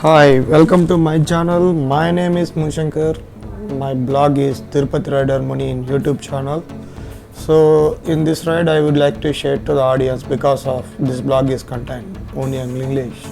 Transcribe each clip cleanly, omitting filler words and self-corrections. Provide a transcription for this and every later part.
Hi, welcome to my channel. My name is Mushankar. My blog is Tirupati Rider Muni in YouTube channel. So in this ride I would like to share to the audience because of this blog is contained only in English.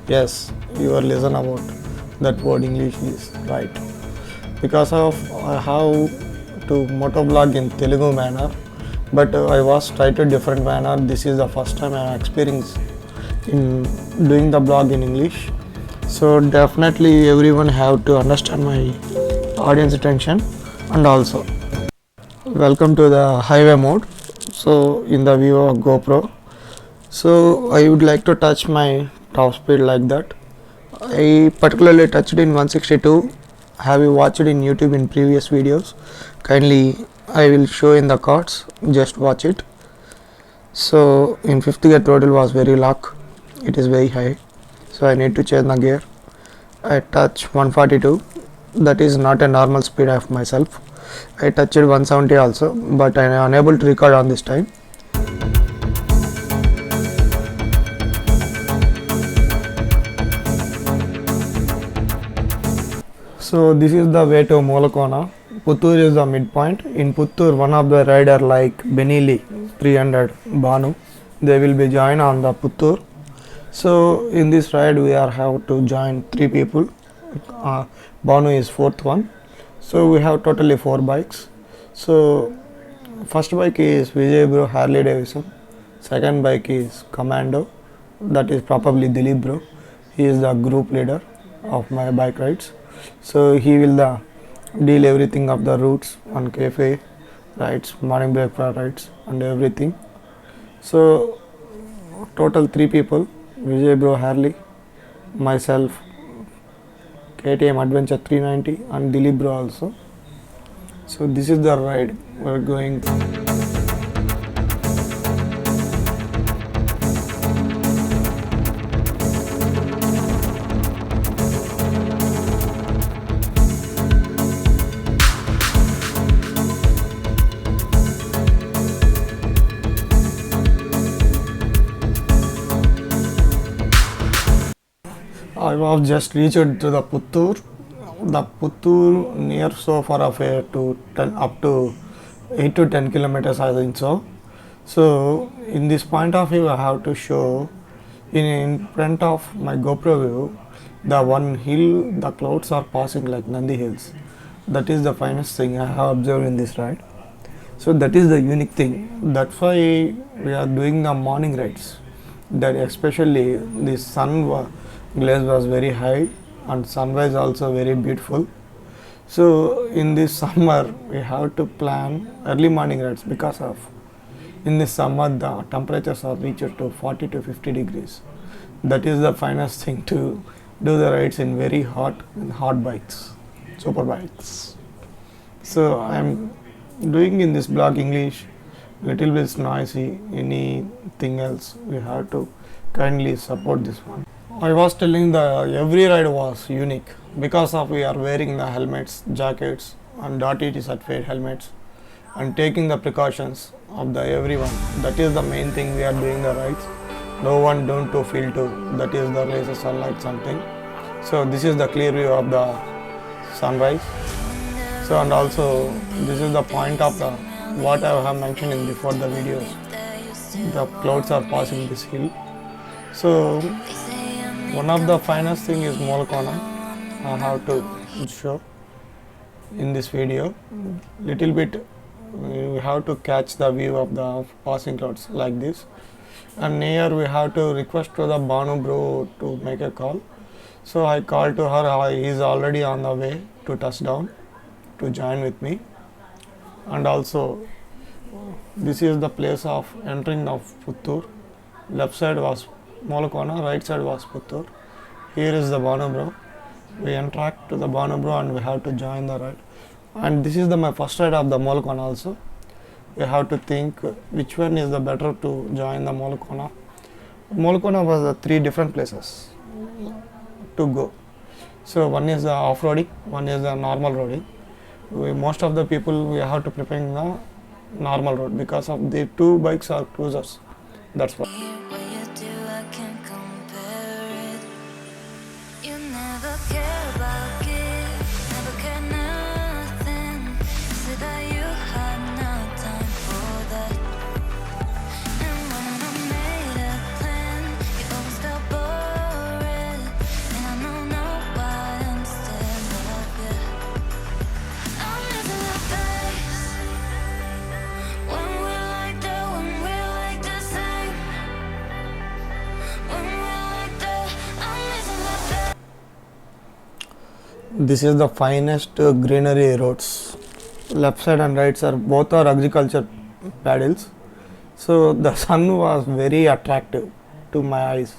Yes, you are listen about that word English is right. Because of I have to motovlog in Telugu manner, but I was tried to different manner. This is the first time I am experiencing in doing the blog in English. So definitely everyone have to understand my audience attention. And also welcome to the highway mode. So in the view of GoPro, so I would like to touch my top speed like that. I particularly touched in 162. Have you watched in YouTube in previous videos? Kindly I will show in the cards, just watch it. So in fifth gear throttle was very lock, it is very high, so I need to change the gear. I touch 142, that is not a normal speed of myself. I touched 170 also, but I am unable to record on this time. So this is the way to Molokona. Puttur is the midpoint. In Puttur, one of the rider like Benili 300 Banu, they will be joined on the Puttur. So in this ride we are have to join 3 people. Banu is fourth one. So we have totally 4 bikes. So first bike is Vijay Bro Harley Davidson. Second bike is Commando. That is probably Dilip Bro. He is the group leader of my bike rides. So he will deal everything of the routes on cafe rides, morning breakfast rides and everything. So total 3 people, Vijay Bro Harley, myself, KTM Adventure 390 and Dilip Bro also. So this is the ride we are going. I was just reached to the Puttur. The Puttur near so far away to 10, up to 8 to 10 kilometers I think so. So in this point of view I have to show in front of my GoPro view the one hill, the clouds are passing like Nandi Hills. That is the finest thing I have observed in this ride. So that is the unique thing. That's why we are doing the morning rides. That especially the glaze was very high and sunrise also very beautiful. So in this summer we have to plan early morning rides because of in this summer the temperatures are reached to 40 to 50 degrees. That is the finest thing to do the rides in very hot bikes, super bikes. So I am doing in this blog English little bit noisy, anything else we have to kindly support this one. I was telling the every ride was unique because of we are wearing the helmets, jackets and .ET certified helmets and taking the precautions of the everyone. That is the main thing we are doing the rides. No one don't to feel to, that is the laser sunlight something. So this is the clear view of the sunrise. So and also this is the point of the what I have mentioned in before the videos. The clouds are passing this hill. So one of the finest thing is Molokona. I have to show in this video. Little bit we have to catch the view of the passing clouds like this. And here we have to request to the Banu Bro to make a call. So I called to her. He is already on the way to touchdown to join with me. And also this is the place of entering of Puttur. Left side was Molokona, right side was Puttur. Here is the Banu Bro. We interact to the Banu Bro and we have to join the ride. And this is my first ride of the Molokona also. We have to think which one is the better to join the Molokona. Molokona was the 3 different places to go. So one is the off-roading, one is the normal roading. Most of the people we have to prepare the normal road because of the 2 bikes are cruisers. That's why. You never care about gift, never care nothing. Say that you had no time for that. And when I made a plan, you always felt boring. And I know why I'm still love you. I'm missing the face when we're like that, when we're like the same. When we're like that, I'm missing the face. This is the finest greenery roads. Left side and right side both are agriculture paddles. So the sun was very attractive to my eyes,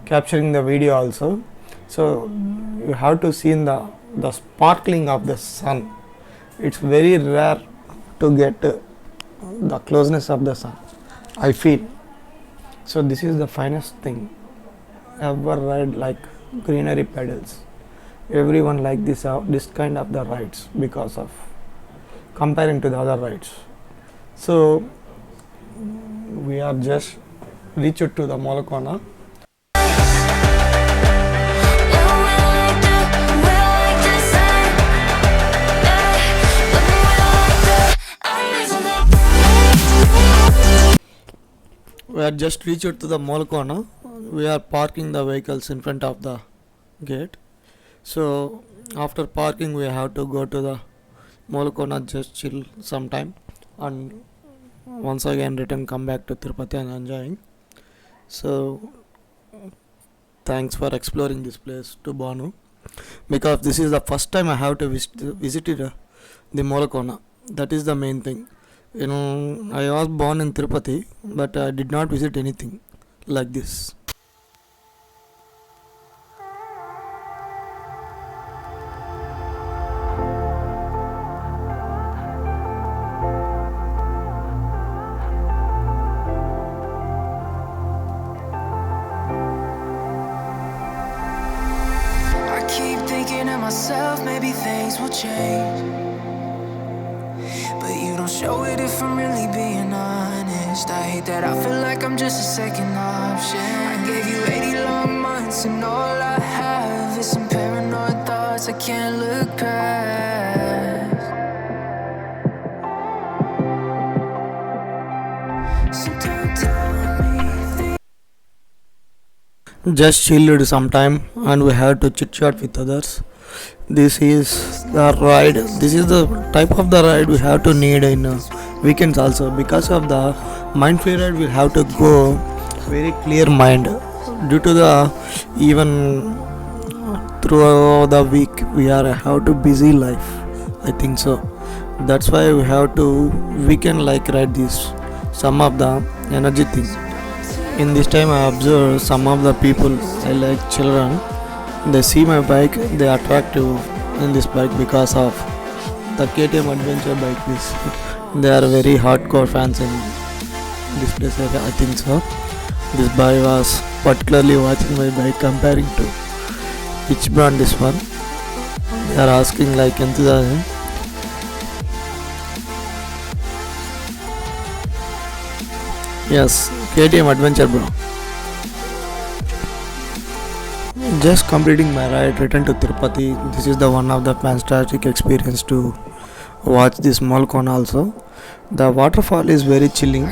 capturing the video also. So you have to see in the sparkling of the sun. It's very rare to get the closeness of the sun, I feel. So this is the finest thing ever ride, like greenery pedals. Everyone like this kind of the rides because of comparing to the other rides. So we are just reached to the Molokona. We are just reached to the Molokona. We are parking the vehicles in front of the gate. So after parking we have to go to the Molokona, just chill sometime, and once again return come back to Tirupati and enjoying. So thanks for exploring this place to Banu, because this is the first time I have to visit the Molokona. That is the main thing. You know, I was born in Tirupati, but I did not visit anything like this. I keep thinking to myself, maybe things will change. But you don't show it if I'm really being honest. I hate that I feel like I'm just a second option. I gave you 80 long months and all I have is some paranoid thoughts I can't look past. So don't tell me things. Just chilled sometime and we have to chit chat with others. This is the ride. This is the type of the ride we have to need in weekends also. Because of the mind free ride, we have to go very clear mind. Due to the even throughout the week we are have to busy life, I think so. That's why we have to weekend like ride this some of the energy things. In this time I observe some of the people, I like children, they see my bike, they are attractive in this bike because of the KTM adventure bike. They are very hardcore fans in this place, I think so. This boy was particularly watching my bike, comparing to which brand this one. They are asking like enthusiasm. Yes, KTM adventure bro. Just completing my ride, return to Tirupati. This is the one of the fantastic experience to watch this Molokona also. The waterfall is very chilling,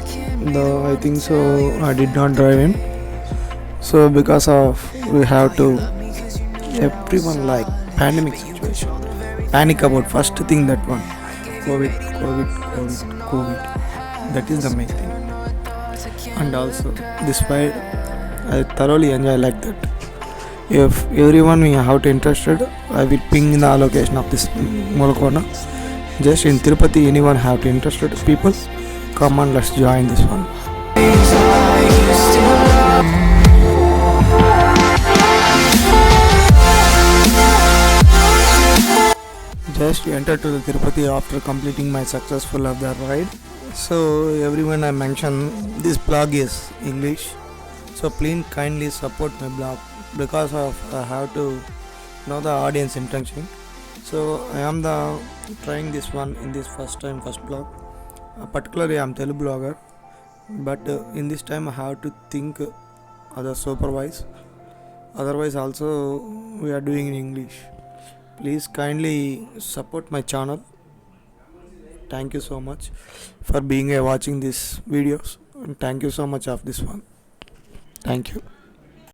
though I think so I did not drive in. So because of we have to, everyone like pandemic situation, panic about first thing that one, COVID. That is the main thing. And also this ride I thoroughly enjoy like that. If everyone we have to interested, I will ping the location of this Molokona. Just in Tirupati, anyone have to interested people, come on, let's join this one. Just entered to the Tirupati after completing my successful of the ride. So everyone, I mentioned this blog is English, so please kindly support my blog because of I have to know the audience intention. So I am the trying this one in this first blog. Particularly I am Telugu blogger, but in this time I have to think other supervise Otherwise also we are doing in English. Please kindly support my channel. Thank you so much for being watching these videos, and thank you so much of this one. Thank you.